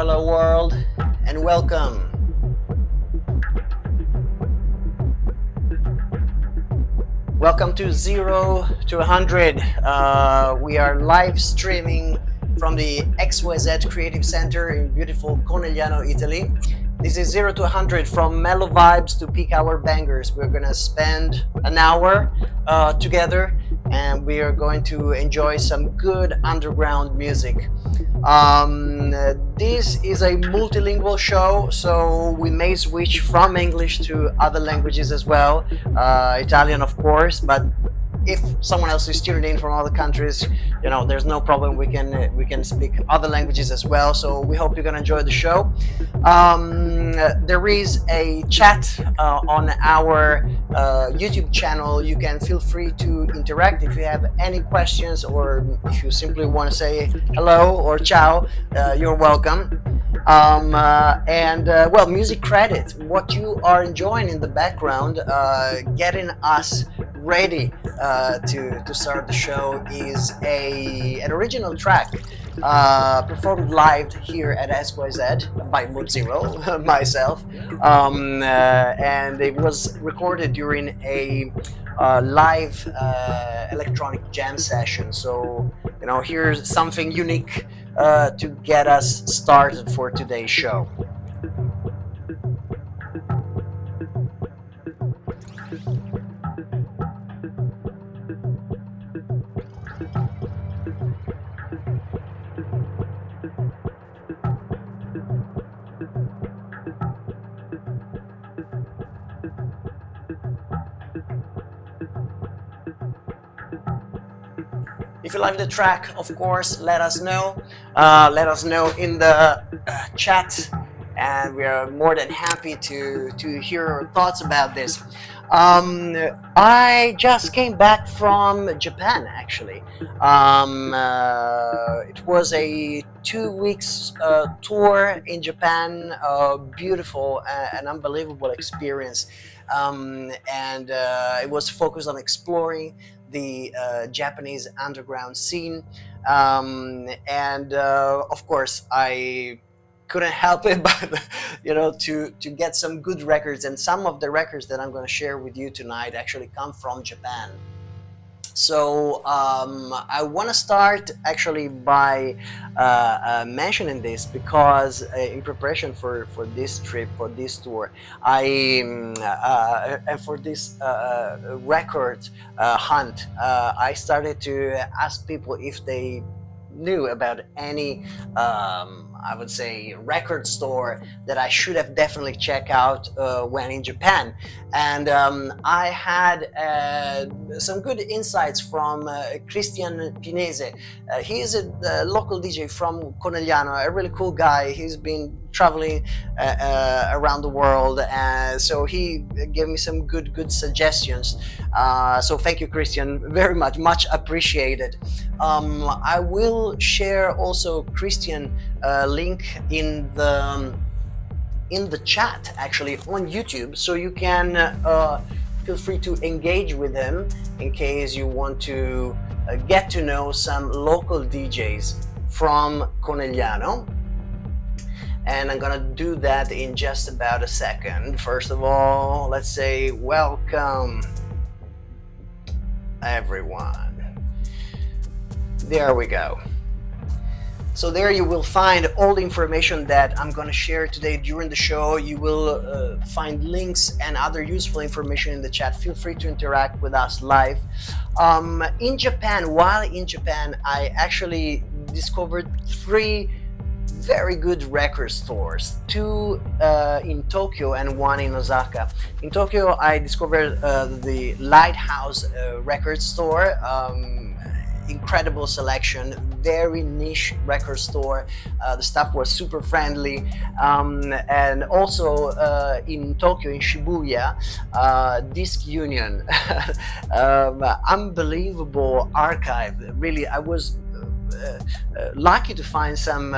Hello world, and welcome. Welcome to 0 to 100. We are live streaming from the XYZ Creative Center in beautiful Conegliano, Italy. This is 0 to 100, from mellow vibes to peak hour bangers. We're gonna spend an hour together, and we are going to enjoy some good underground music. This is a multilingual show, so we may switch from English to other languages as well, Italian of course, but if someone else is tuning in from other countries, you know, there's no problem. We can speak other languages as well. So we hope you're gonna enjoy the show. There is a chat on our YouTube channel. You can feel free to interact if you have any questions, or if you simply want to say hello or ciao. You're welcome. Well, music credit. What you are enjoying in the background, getting us ready to start the show, is an original track performed live here at XYZ by Mozilla, myself, and it was recorded during a live electronic jam session. So, you know, here's something unique to get us started for today's show. If you like the track, of course, let us know. Let us know in the chat, and we are more than happy to hear your thoughts about this. I just came back from Japan, actually. It was a 2 weeks tour in Japan, beautiful and unbelievable experience. It was focused on exploring the Japanese underground scene, of course I couldn't help it but to get some good records, and some of the records that I'm going to share with you tonight actually come from Japan. So I want to start actually by mentioning this, because in preparation for this trip, for this tour, and for this record hunt, I started to ask people if they knew about any I would say record store that I should have definitely checked out when in Japan. And I had some good insights from Christian Pinese. He is a local DJ from Conegliano, a really cool guy. He's been traveling around the world, so he gave me some good suggestions. So thank you, Christian, very much appreciated. I will share also Christian link in the chat, actually, on YouTube, so you can feel free to engage with him in case you want to get to know some local DJs from Conegliano. And I'm gonna do that in just about a second. First of all, let's say welcome everyone. There we go. So there you will find all the information that I'm going to share today during the show. You will find links and other useful information in the chat. Feel free to interact with us live. In Japan, while in Japan, I actually discovered 3 very good record stores, 2 in Tokyo and 1 in Osaka. In Tokyo, I discovered the Lighthouse record store. Incredible selection, very niche record store. The staff was super friendly, and also in Tokyo, in Shibuya, Disc Union, unbelievable archive. Really, I was lucky to find some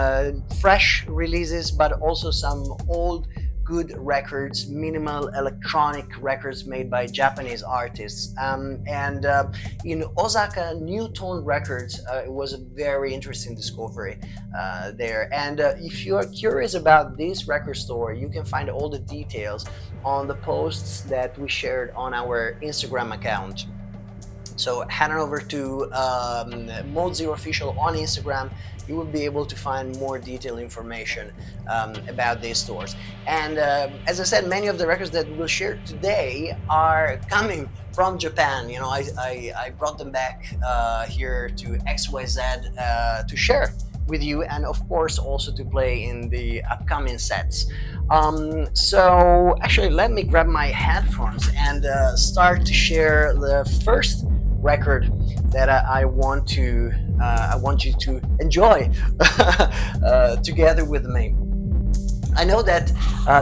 fresh releases, but also some old good records, minimal electronic records made by Japanese artists. And in Osaka, New Tone Records, it was a very interesting discovery there. And if you are curious about this record store, you can find all the details on the posts that we shared on our Instagram account. So head on over to Mode Zero Official on Instagram. You will be able to find more detailed information about these stores. And as I said, many of the records that we'll share today are coming from Japan. You know, I brought them back here to XYZ to share with you, and of course also to play in the upcoming sets. So actually, let me grab my headphones and start to share the first record that I want you to enjoy together with me. I know that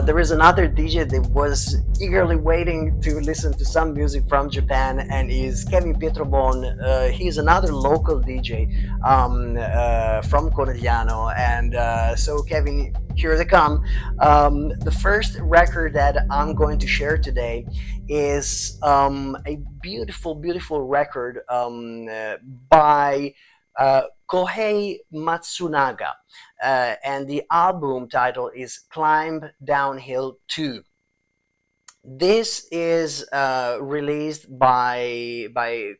there is another DJ that was eagerly waiting to listen to some music from Japan, and is Kevin Pietrobon. He's another local DJ from Conegliano, and so Kevin, here they come. The first record that I'm going to share today is a beautiful record by Kohei Matsunaga, and the album title is Climb Downhill 2. This is released by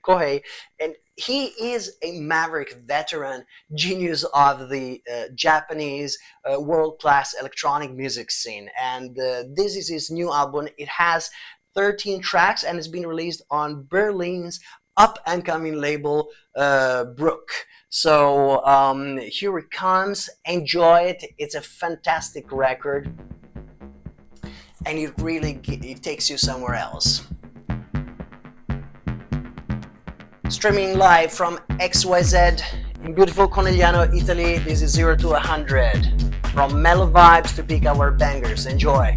Kohei, and he is a maverick veteran genius of the Japanese world-class electronic music scene, and this is his new album. It has 13 tracks and it's been released on Berlin's up-and-coming label Brook. So here it comes. Enjoy it. It's a fantastic record, and it takes you somewhere else. Streaming live from XYZ in beautiful Conegliano, Italy. This is 0 to 100. From mellow vibes to peak hour bangers. Enjoy.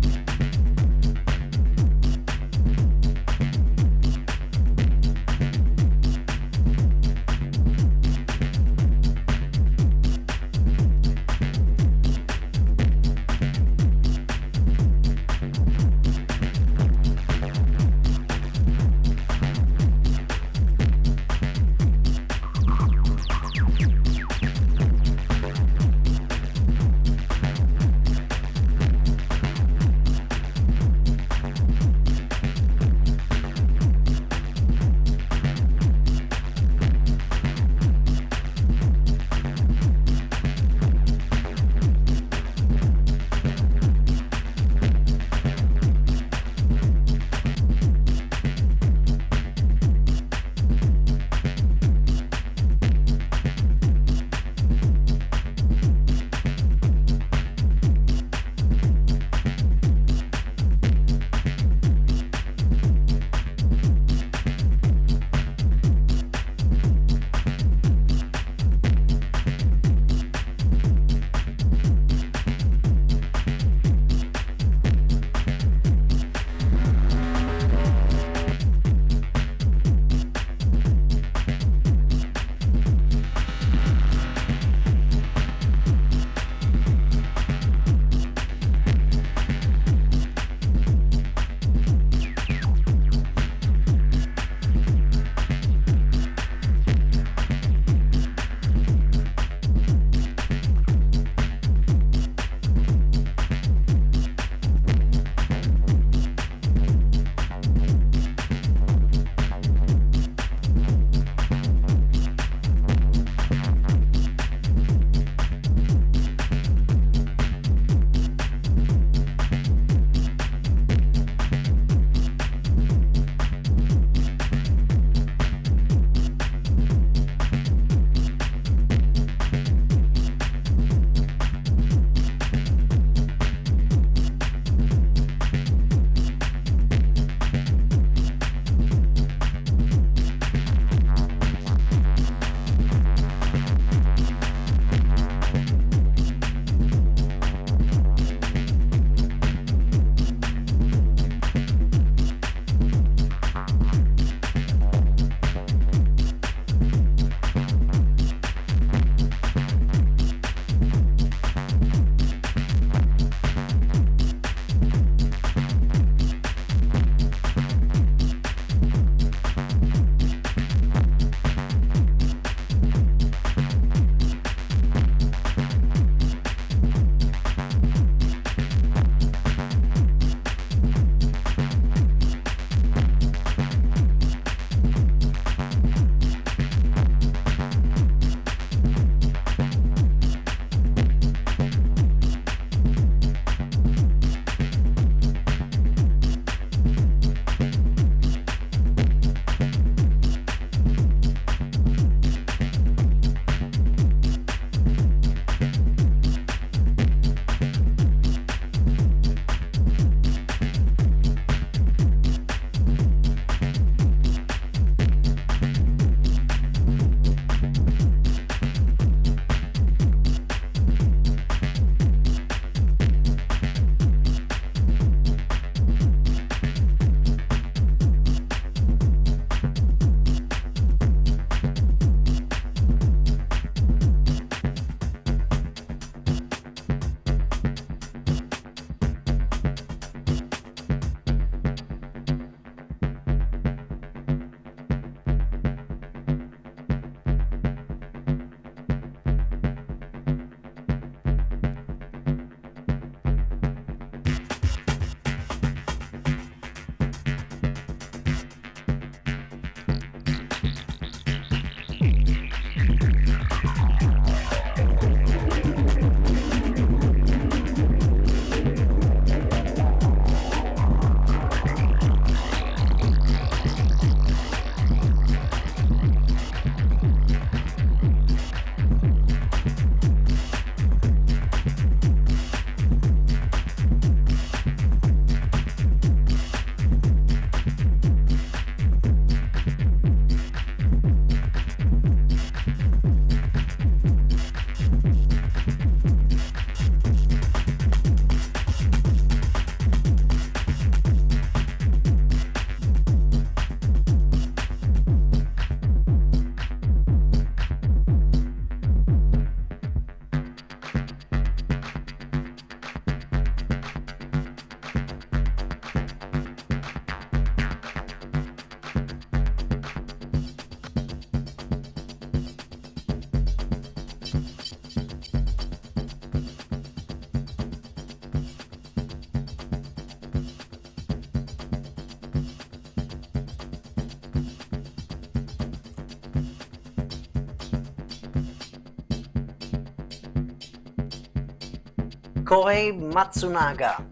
Kohei Matsunaga.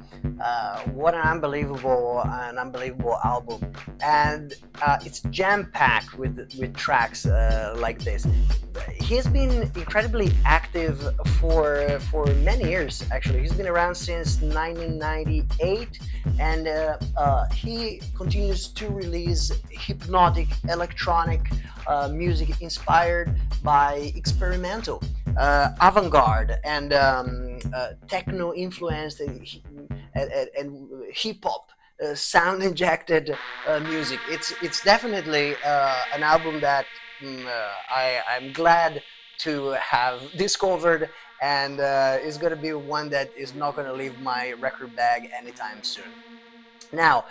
What an unbelievable album, and it's jam-packed with tracks like this. He's been incredibly active for many years. Actually, he's been around since 1998, and he continues to release hypnotic electronic music inspired by experimental, avant-garde, and techno influenced and hip hop sound injected music. It's definitely an album that I'm glad to have discovered, and is going to be one that is not going to leave my record bag anytime soon. Now,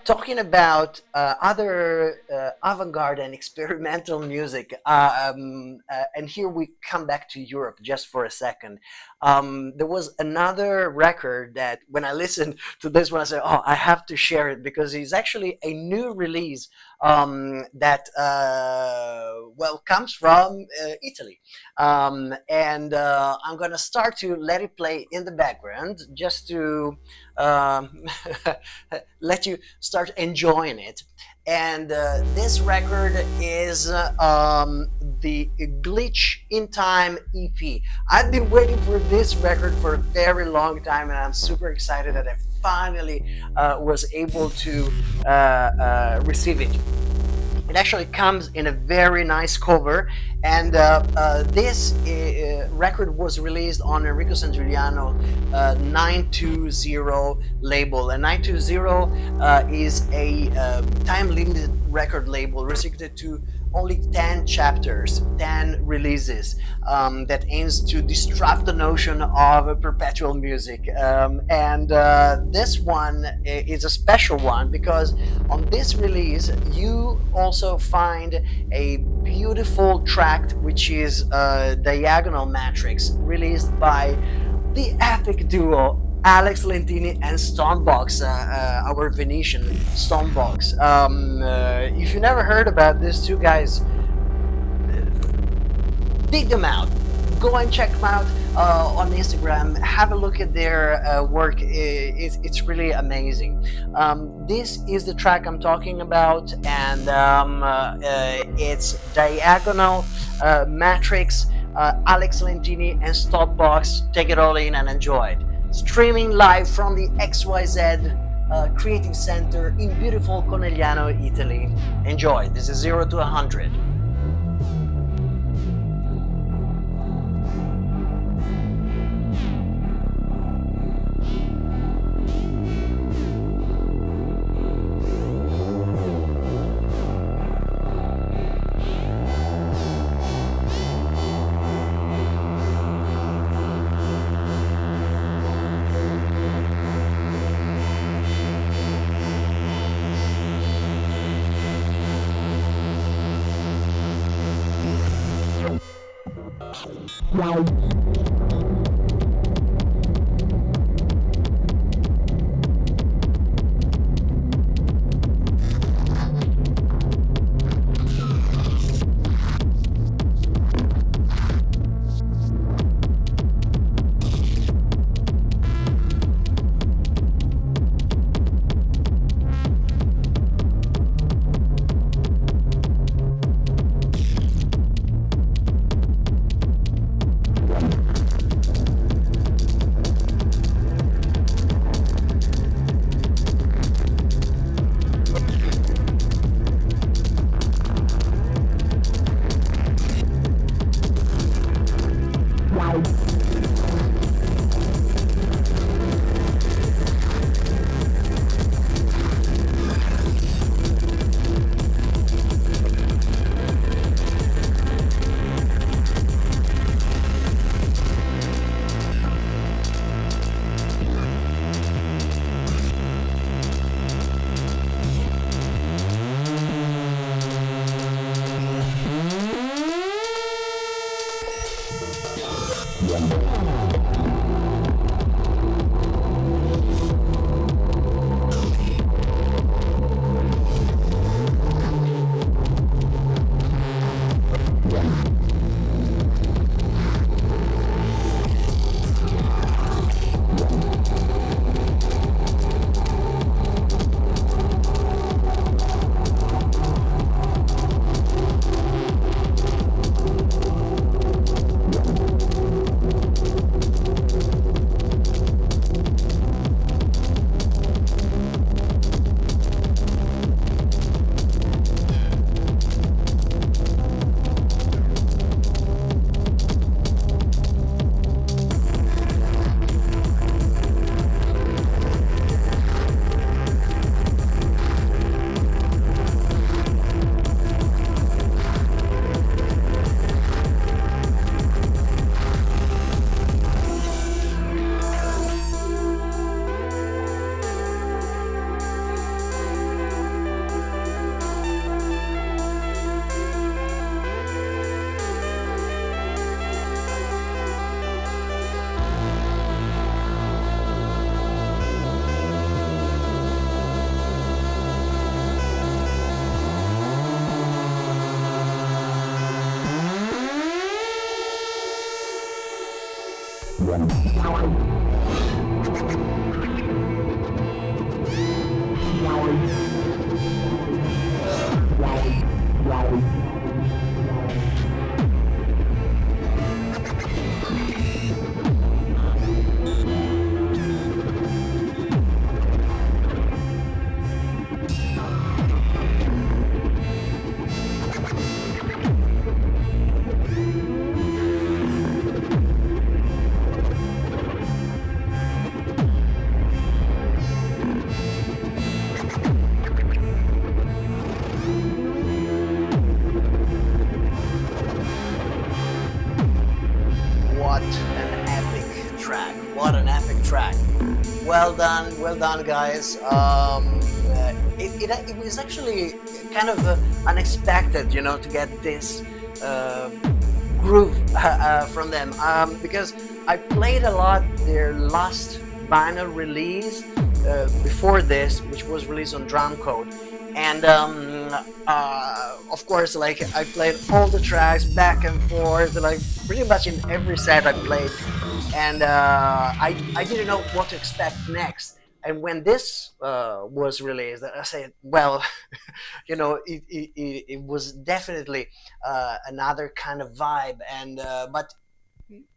talking about other avant-garde and experimental music, and here we come back to Europe just for a second. There was another record that when I listened to this one, I said, oh, I have to share it because it's actually a new release that, well, comes from Italy. And I'm going to start to let it play in the background just to let you start enjoying it. And this record is the Glitch in Time EP. I've been waiting for this record for a very long time, and I'm super excited that I finally was able to receive it. It actually comes in a very nice cover, and this record was released on Enrico Sangiuliano 920 label. And 920 is a time-limited record label restricted to only 10 chapters, 10 releases, that aims to disrupt the notion of perpetual music. And this one is a special one because on this release you also find a beautiful track which is Diagonal Matrix, released by the epic duo Alex Lentini and Stonebox, our Venetian Stonebox. If you never heard about these two guys, dig them out. Go and check them out on Instagram. Have a look at their work. It's really amazing. This is the track I'm talking about, and it's Diagonal Matrix, Alex Lentini and Stonebox. Take it all in and enjoy it. Streaming live from the XYZ Creative Center in beautiful Conegliano, Italy. Enjoy. This is 0 to 100. What an epic track! What an epic track! Well done, guys. It was actually kind of unexpected, to get this groove from them, because I played a lot their last vinyl release before this, which was released on Drum Code, and of course, like, I played all the tracks back and forth, like pretty much in every set I played, and I didn't know what to expect next. And when this was released, I said, well, it was definitely another kind of vibe, and but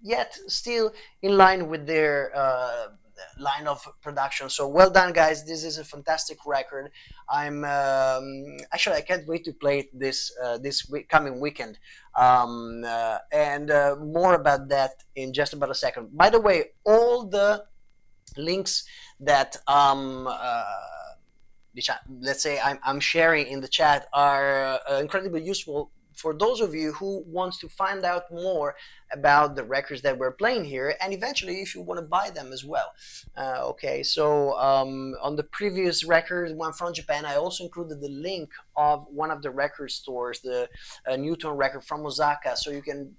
yet still in line with their line of production. So well done, guys. This is a fantastic record. I'm actually, I can't wait to play it this coming weekend, and more about that in just about a second. By the way, all the links that let's say I'm sharing in the chat are incredibly useful for those of you who wants to find out more about the records that we're playing here, and eventually if you want to buy them as well. Okay, so on the previous record, one from Japan, I also included the link of one of the record stores, the Newton record from Osaka, so you can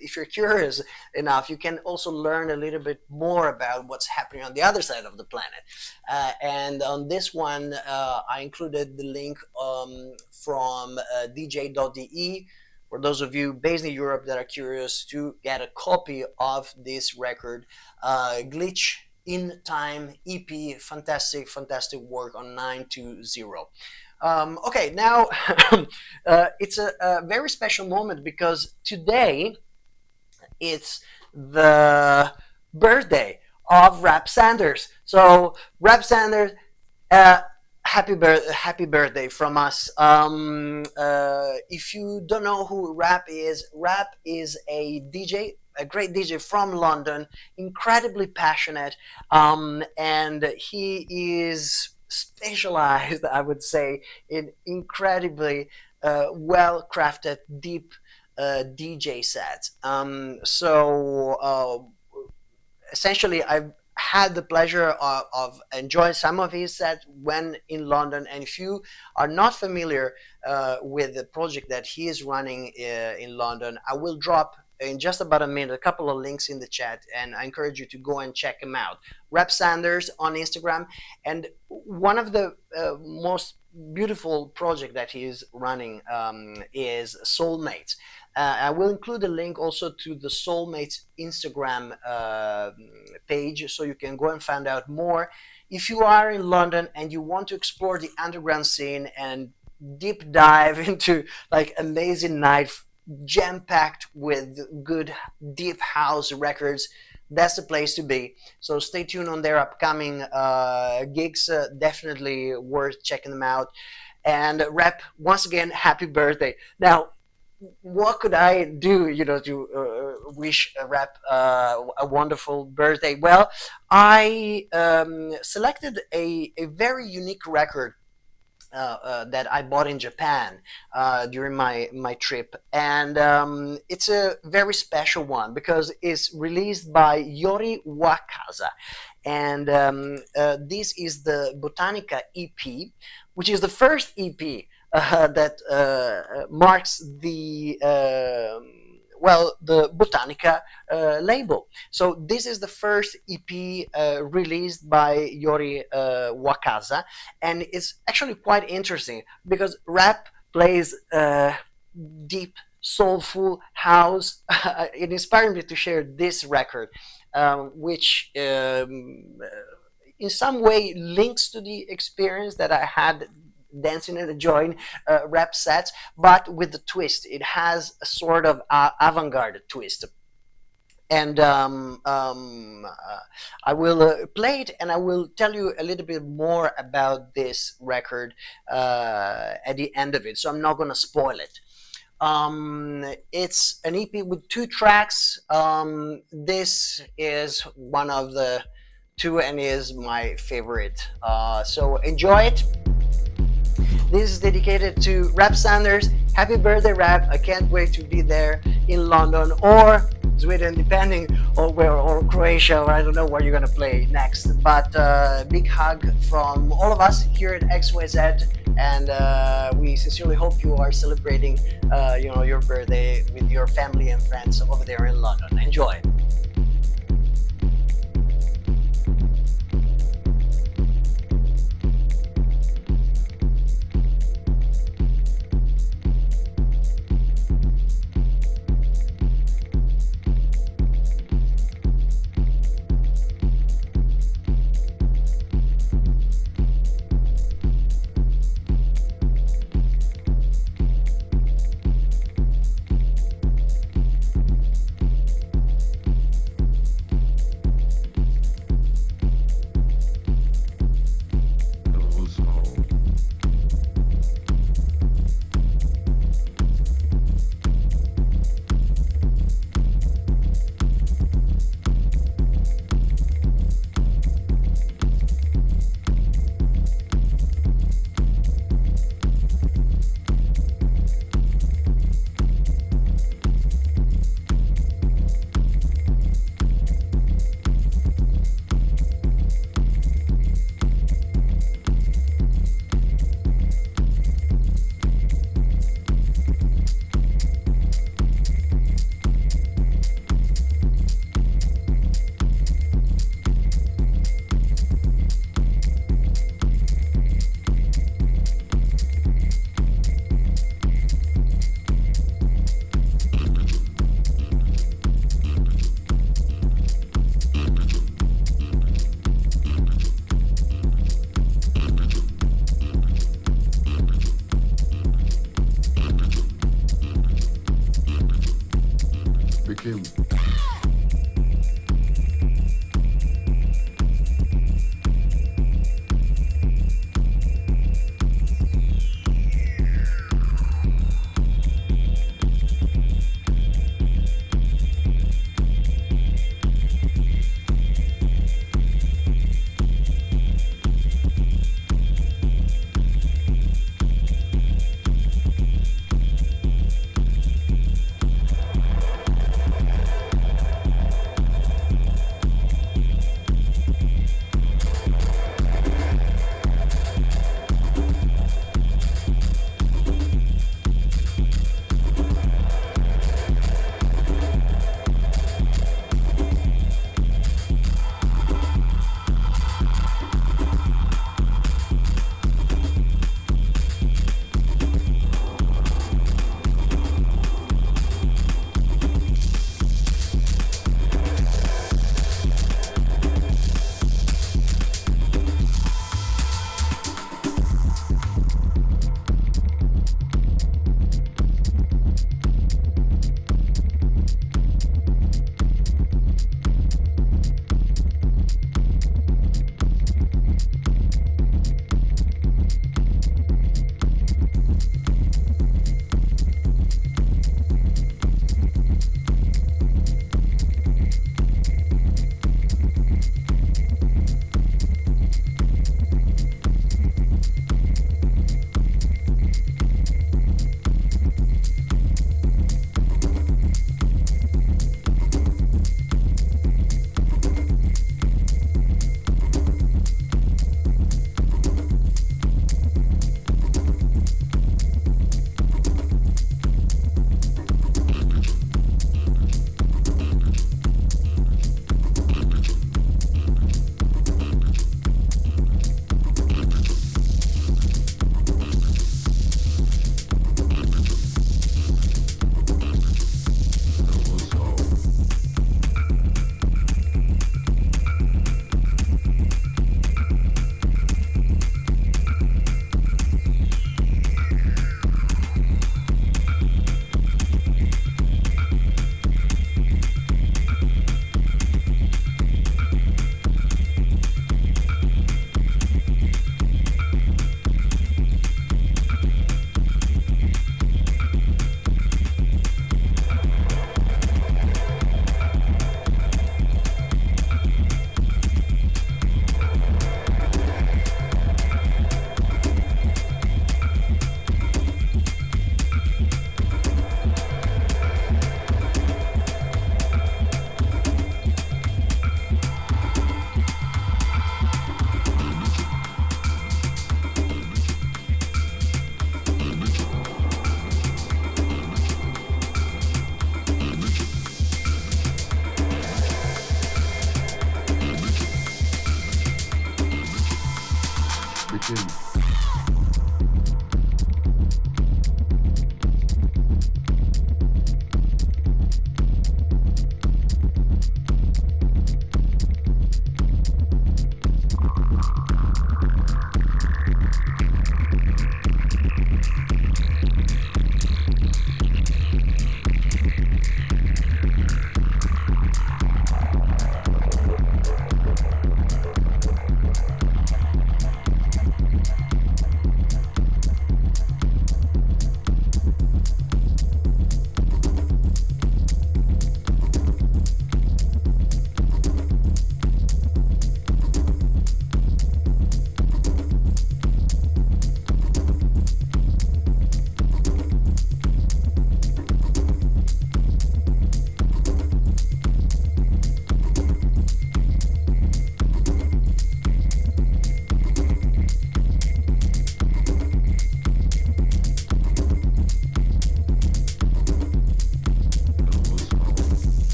if you're curious enough, you can also learn a little bit more about what's happening on the other side of the planet. And on this one, I included the link from dj.de for those of you based in Europe that are curious to get a copy of this record, Glitch in Time EP. Fantastic work on 920. Okay, now it's a very special moment because today it's the birthday of Rap Sanders. So Rap Sanders, happy birthday from us. If you don't know who Rap is a DJ, a great DJ from London, incredibly passionate, and he is specialized, I would say, in incredibly well-crafted, deep DJ sets. Essentially, I've had the pleasure of enjoying some of his sets when in London, and if you are not familiar with the project that he is running in London, I will drop in just about a minute a couple of links in the chat, and I encourage you to go and check him out. Rap Sanders on Instagram, and one of the most beautiful project that he is running is Soulmates. I will include a link also to the Soulmates Instagram page, so you can go and find out more. If you are in London and you want to explore the underground scene and deep dive into like amazing night, jam-packed with good deep house records, that's the place to be. So stay tuned on their upcoming gigs. Definitely worth checking them out. And Rap, once again, happy birthday. Now, what could I do, to wish Rap a wonderful birthday? Well, I selected a very unique record that I bought in Japan during my trip, and it's a very special one because it's released by Yori Wakaza, and this is the Botanica EP, which is the first EP that marks the Botanica label. So this is the first EP released by Yori Wakaza, and it's actually quite interesting because Rap plays deep, soulful house. It inspired me to share this record which in some way links to the experience that I had dancing in the joint rap sets, but with the twist. It has a sort of avant-garde twist. And I will play it, and I will tell you a little bit more about this record at the end of it. So I'm not going to spoil it. It's an EP with 2 tracks. This is one of the 2 and is my favorite. So enjoy it. This is dedicated to Rap Sanders. Happy birthday, Rap. I can't wait to be there in London or Sweden, depending on where, or Croatia, or I don't know where you're gonna play next. But big hug from all of us here at XYZ, and we sincerely hope you are celebrating, your birthday with your family and friends over there in London. Enjoy. Became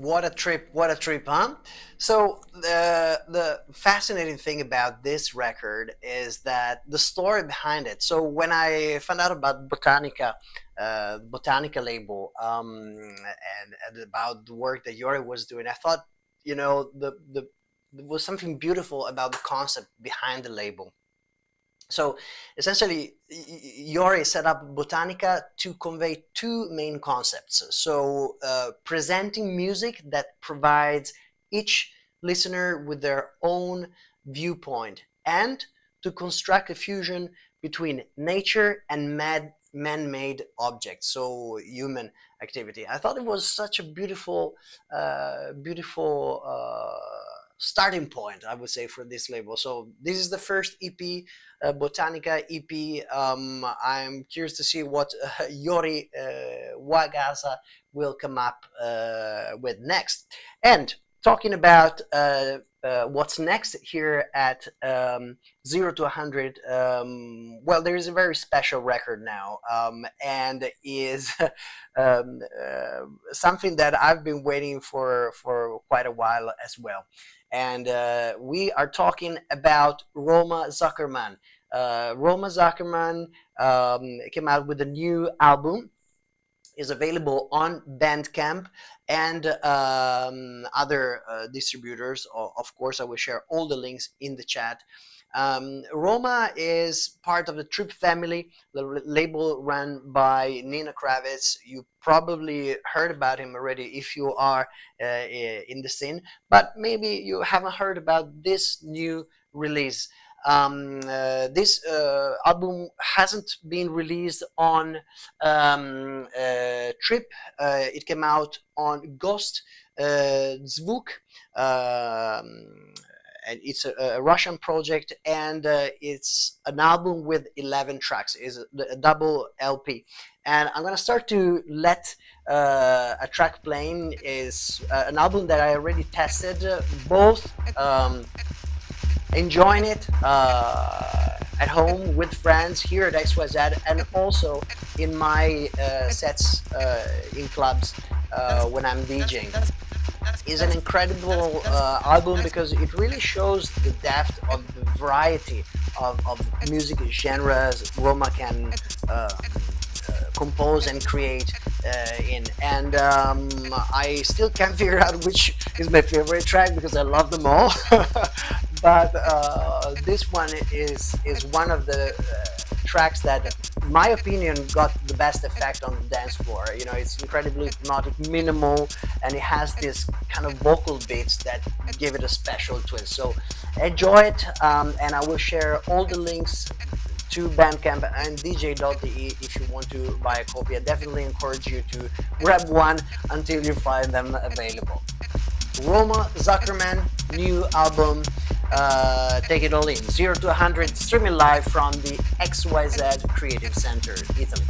what a trip, huh? So the fascinating thing about this record is that the story behind it. So when I found out about Botanica label, and about the work that Yori was doing, I thought, there was something beautiful about the concept behind the label. So essentially, Yori set up Botanica to convey two main concepts. So presenting music that provides each listener with their own viewpoint, and to construct a fusion between nature and man-made objects, so human activity. I thought it was such a beautiful starting point, I would say, for this label. So this is the first EP, Botanica EP. I'm curious to see what Yori Wagaza will come up with next. And talking about what's next here at 0 to 100, well, there is a very special record now, and is something that I've been waiting for quite a while as well. And we are talking about Roma Zuckerman. Roma Zuckerman came out with a new album, is available on Bandcamp and other distributors. Of course, I will share all the links in the chat. Roma is part of the Trip family, the label run by Nina Kravitz. You probably heard about him already if you are in the scene, but maybe you haven't heard about this new release. This album hasn't been released on Trip. It came out on Ghost Zvuk. And it's a Russian project, and it's an album with 11 tracks. It's a double LP. And I'm gonna start to let a track playing. Is an album that I already tested, both enjoying it at home with friends here at XYZ, and also in my sets in clubs when I'm DJing. Is an incredible album because it really shows the depth of the variety of music genres Roma can compose and create in. And I still can't figure out which is my favorite track because I love them all. But this one is one of the tracks that, in my opinion, got the best effect on the dance floor. You know, it's incredibly hypnotic, minimal, and it has this kind of vocal bits that give it a special twist. So enjoy it, and I will share all the links to Bandcamp and DJ.de if you want to buy a copy. I definitely encourage you to grab one until you find them available. Roma Zuckerman, new album. Take it all in. 0 to 100, streaming live from the XYZ Creative Center, Italy.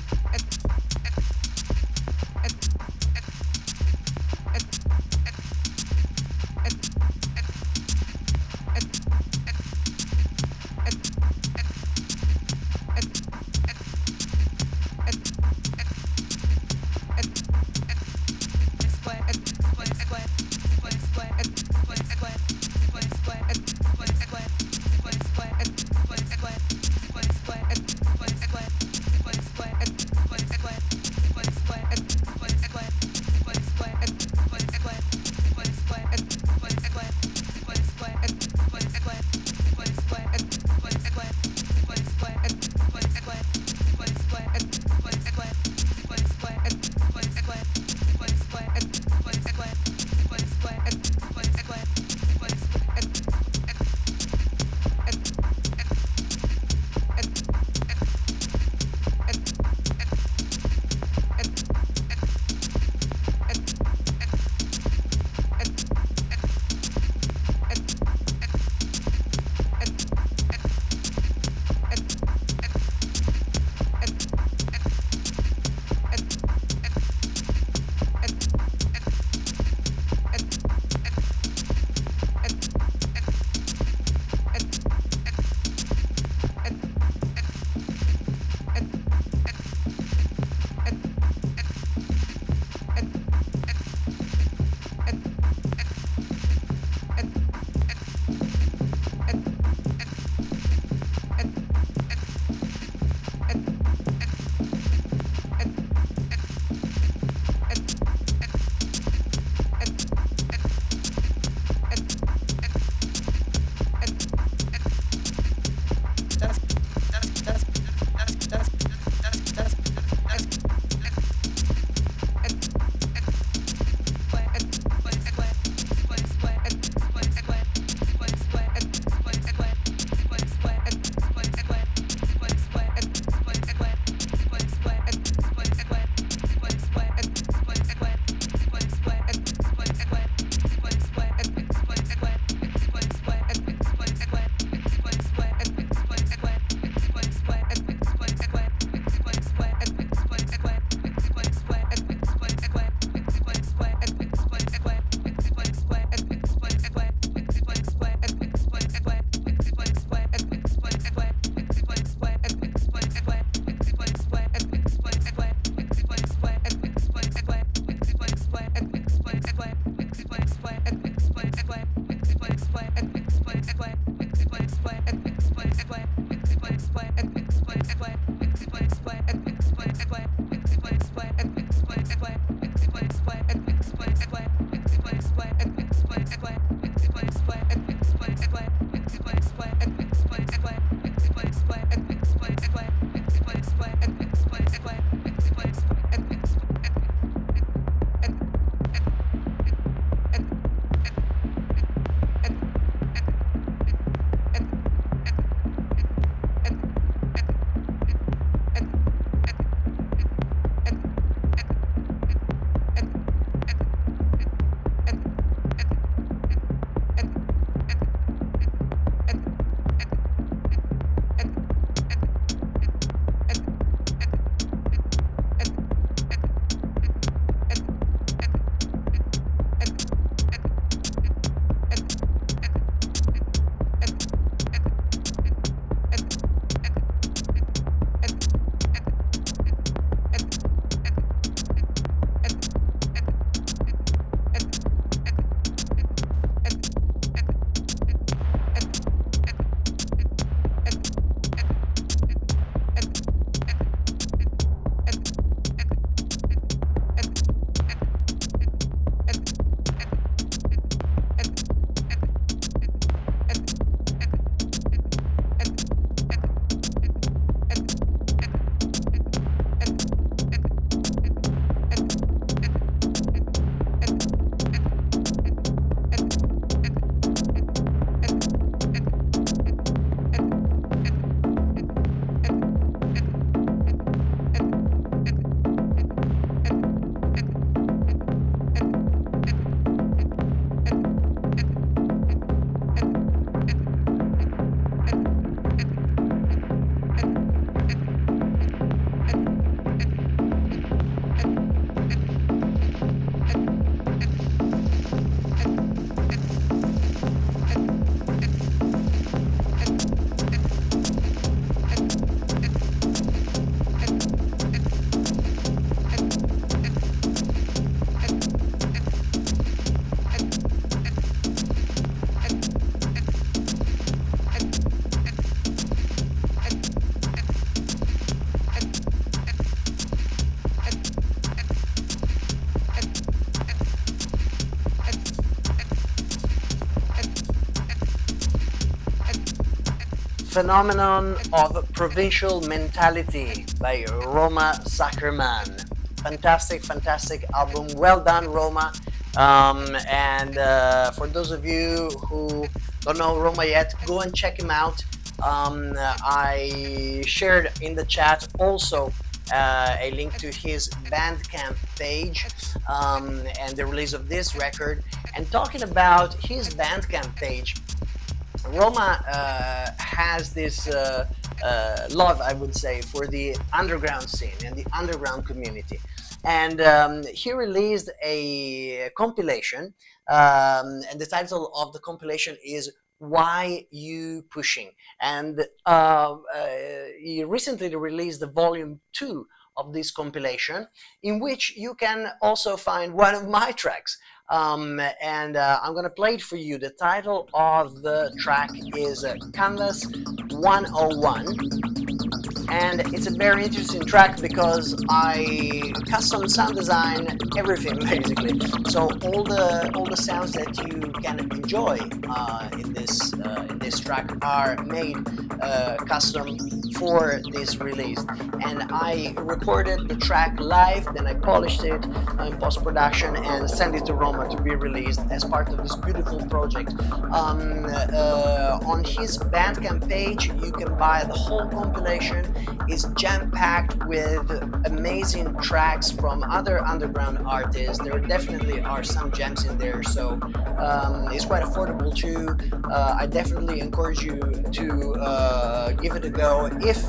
Phenomenon of Provincial Mentality by Roma Zuckerman. Fantastic, fantastic album. Well done, Roma. And for those of you who don't know Roma yet, go and check him out. I shared in the chat also a link to his Bandcamp page and the release of this record. And talking about his Bandcamp page, Roma has this love, I would say, for the underground scene and the underground community. And he released a compilation, and the title of the compilation is Why You Pushing? And he recently released the volume 2 of this compilation, in which you can also find one of my tracks. I'm gonna play it for you. The title of the track is Canvas 101, and it's a very interesting track because I custom sound design everything basically. So all the sounds that you can enjoy in this track are made custom for this release. And I recorded the track live, then I polished it in post-production and sent it to Roma to be released as part of this beautiful project. On his Bandcamp page, you can buy the whole compilation. It's jam-packed with amazing tracks from other underground artists. There definitely are some gems in there, so it's quite affordable too. I definitely encourage you to give it a go. If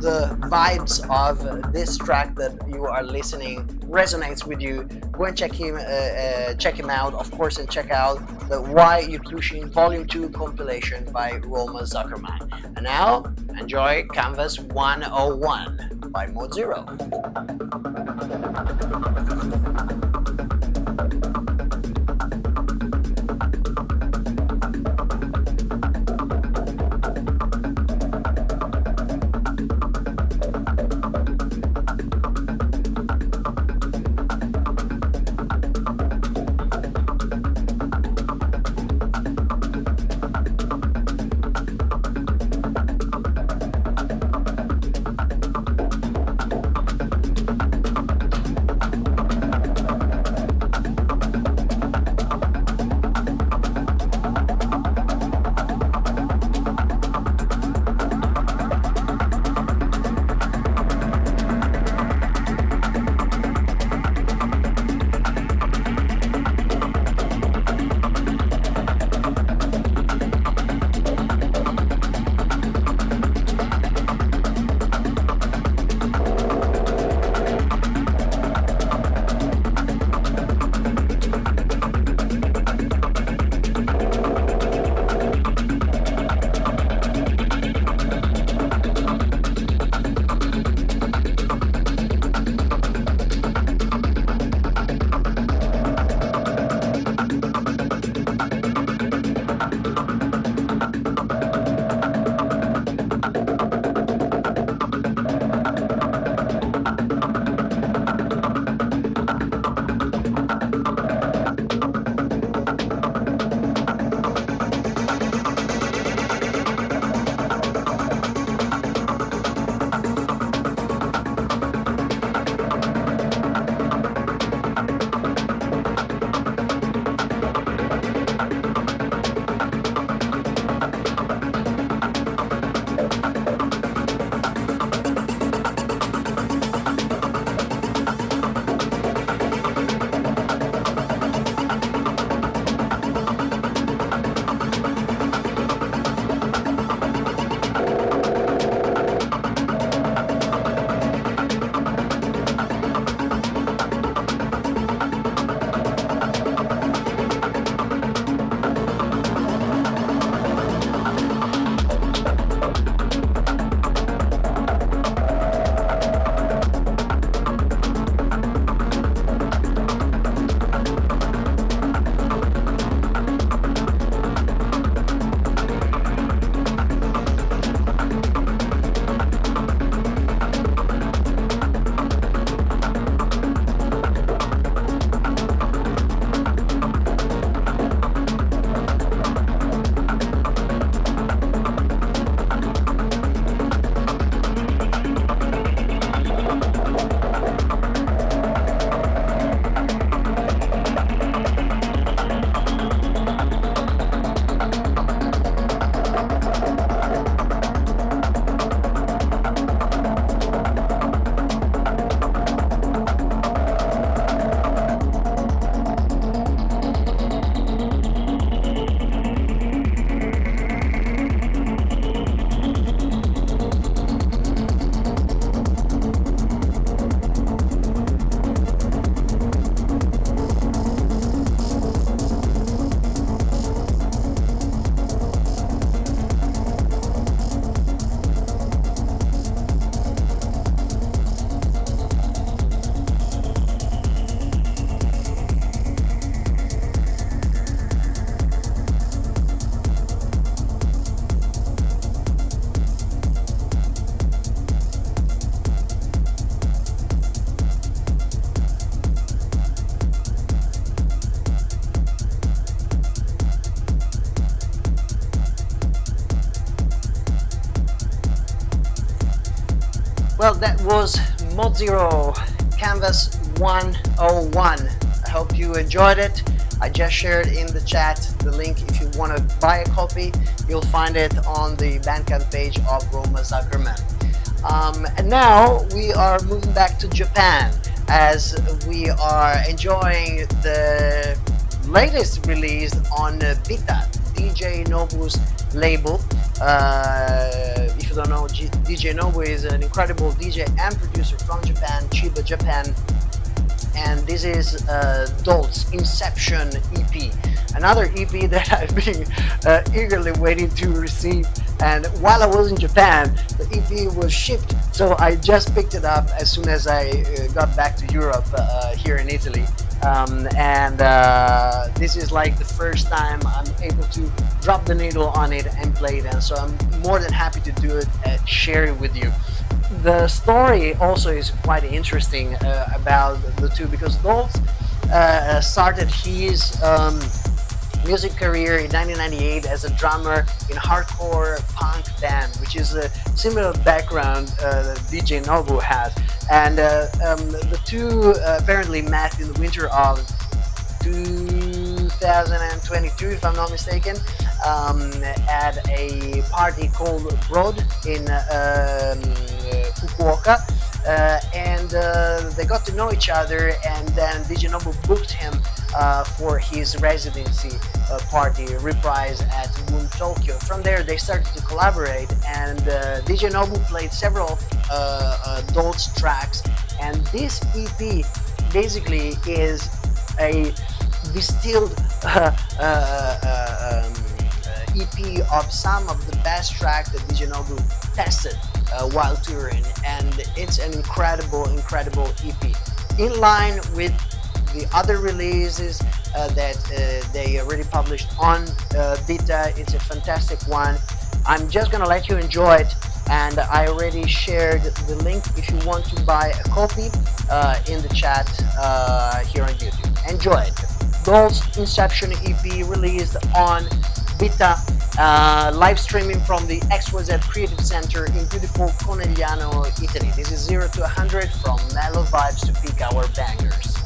the vibes of this track that you are listening resonates with you, go and check him out, of course, and check out the Why You Pushing Volume 2 compilation by Roma Zuckerman. And now, enjoy Canvas 101 by Mode Zero. Well, that was Mod Zero Canvas 101. I hope you enjoyed it. I just shared in the chat the link. If you want to buy a copy, you'll find it on the Bandcamp page of Roma Zuckerman. And now we are moving back to Japan as we are enjoying the latest release on Vita, DJ Nobu's label. If you don't know, DJ Nobu is an incredible DJ and producer from Japan, Chiba, Japan. And this is Dolt's Inception EP, another EP that I've been eagerly waiting to receive. And while I was in Japan, the EP was shipped, so I just picked it up as soon as I got back to Europe here in Italy. This is like the first time I'm able to drop the needle on it and play it, and so I'm more than happy to do it and share it with you. The story also is quite interesting about the two, because Doltz started his music career in 1998 as a drummer in a hardcore punk band, which is a similar background that DJ Nobu has. And the two apparently met in the winter of 2022, if I'm not mistaken, at a party called Broad in Fukuoka, and they got to know each other, and then DJ Nobu booked him for his residency party Reprise at Moon Tokyo. From there they started to collaborate, and DJ Nobu played several Doltz tracks, and this EP basically is a distilled EP of some of the best tracks that DJ Nobu tested while touring, and it's an incredible EP, in line with the other releases that they already published on Vita. It's a fantastic one. I'm just gonna let you enjoy it, and I already shared the link if you want to buy a copy in the chat here on YouTube. Enjoy it. Dolt's Inception EP released on Vita, live streaming from the XYZ Creative Center in beautiful Conegliano, Italy. This is 0 to 100 from Mellow Vibes to Peak Hour Bangers.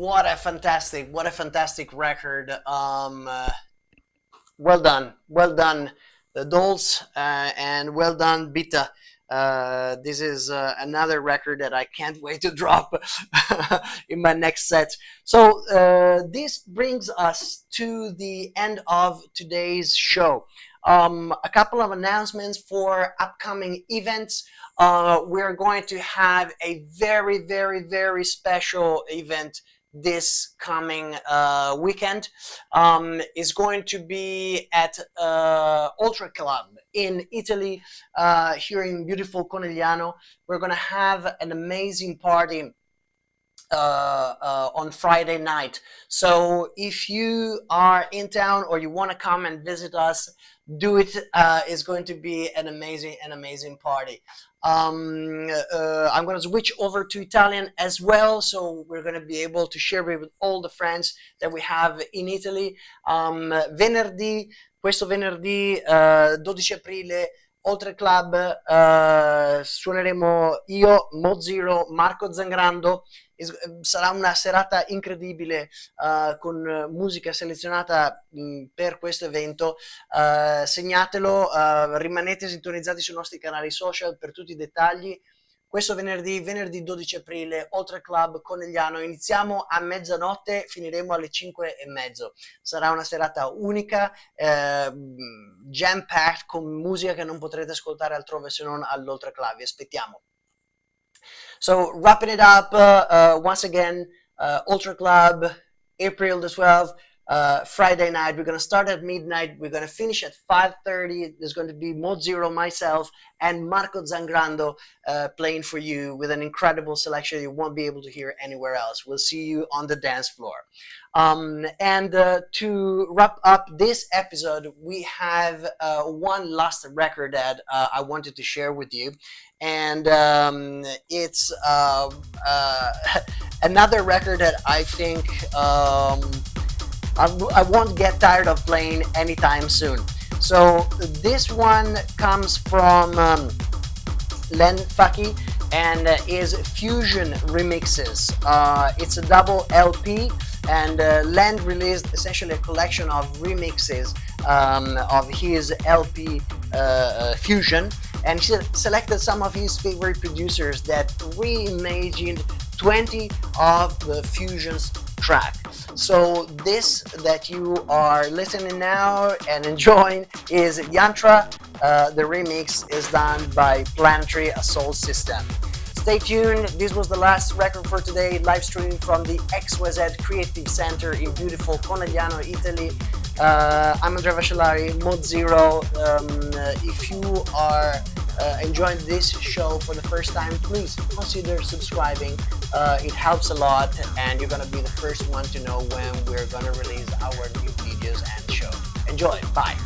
what a fantastic record. Well done, the Dolls, and well done, Bita. This is another record that I can't wait to drop in my next set. So this brings us to the end of today's show. A couple of announcements for upcoming events. We're going to have a very special event this coming weekend. Is going to be at Ultra Club in Italy, here in beautiful Conegliano. We're going to have an amazing party on Friday night. So if you are in town or you want to come and visit us, do it. It's going to be an amazing party. I'm going to switch over to Italian as well, so we're going to be able to share it with all the friends that we have in Italy. Questo venerdì 12 aprile, Oltre Club, suoneremo io, Mozero, Marco Zangrando. Sarà una serata incredibile con musica selezionata per questo evento. Segnatelo, rimanete sintonizzati sui nostri canali social per tutti i dettagli. Questo venerdì 12 aprile, Oltre Club Conegliano. Iniziamo a mezzanotte, finiremo alle 5:30. Sarà una serata unica, jam-packed, con musica che non potrete ascoltare altrove se non all'Oltre Club. Vi aspettiamo. So wrapping it up, once again, Ultra Club, April the 12th, Friday night. We're going to start at midnight. We're going to finish at 5:30. There's going to be Mozero, myself, and Marco Zangrando playing for you with an incredible selection you won't be able to hear anywhere else. We'll see you on the dance floor. And to wrap up this episode, we have one last record that I wanted to share with you. And it's another record that I think I won't get tired of playing anytime soon. So this one comes from Len Faki and is Fusion Remixes. It's a double LP, and Len released essentially a collection of remixes of his LP Fusion, and he selected some of his favorite producers that reimagined 20 of the Fusion's track. So this that you are listening now and enjoying is Yantra. The remix is done by Planetary Assault System. Stay tuned. This was the last record for today, live streaming from the XYZ Creative Center in beautiful Conegliano, Italy. I'm Andrea Vascellari, Mozero. If you are enjoying this show for the first time, please consider subscribing. It helps a lot, and you're gonna be the first one to know when we're gonna release our new videos and show. Enjoy. Bye.